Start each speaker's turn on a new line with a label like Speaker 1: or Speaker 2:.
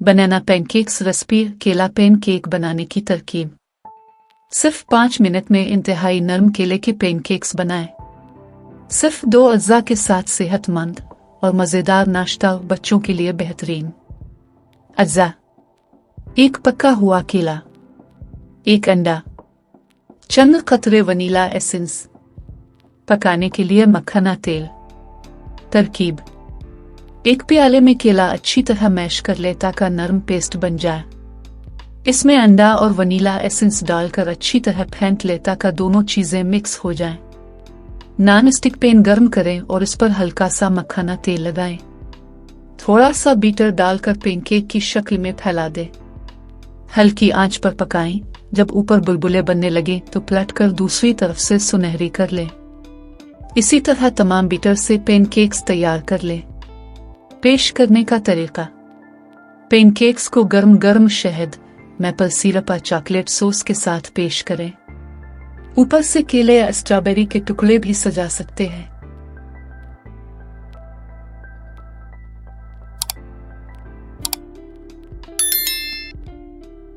Speaker 1: बनाना pancakes recipe. केला pancake बनाने की तरकीब। सिर्फ 5 मिनट में इंतहाई नरम केले के पैनकेक्स बनाएं। सिर्फ 2 अज्जा के साथ सेहतमंद और मज़ेदार नाश्ता, बच्चों के लिए बेहतरीन। अज्जा: 1 पका हुआ केला, 1 अंडा, चंद कतरे वनीला एसेंस। पकाने के लिए मक्खना तेल। तरकीब: 1 प्याले में केला अच्छी तरह मैश कर ले ताकि नरम पेस्ट बन जाए। इसमें अंडा और वनीला एसेंस डालकर अच्छी तरह फेंट ले ताकि दोनों चीजें मिक्स हो जाएं। नॉन स्टिक पैन गर्म करें और इस पर हल्का सा मक्खना तेल लगाएं। थोड़ा सा बीटर डालकर पैनकेक की शक्ल में फैला दें। हल्की आंच पर पकाएं। जब ऊपर बुलबुले बनने लगे तो पलटकर दूसरी तरफ से सुनहरी कर लें। इसी तरह तमाम बीटर से पैनकेक्स तैयार कर लें। पेश करने का तरीका: पैनकेक्स को गर्म गर्म शहद, मैपल सिरप और चॉकलेट सॉस के साथ पेश करें। ऊपर से केले या स्ट्रॉबेरी के टुकड़े भी सजा सकते हैं।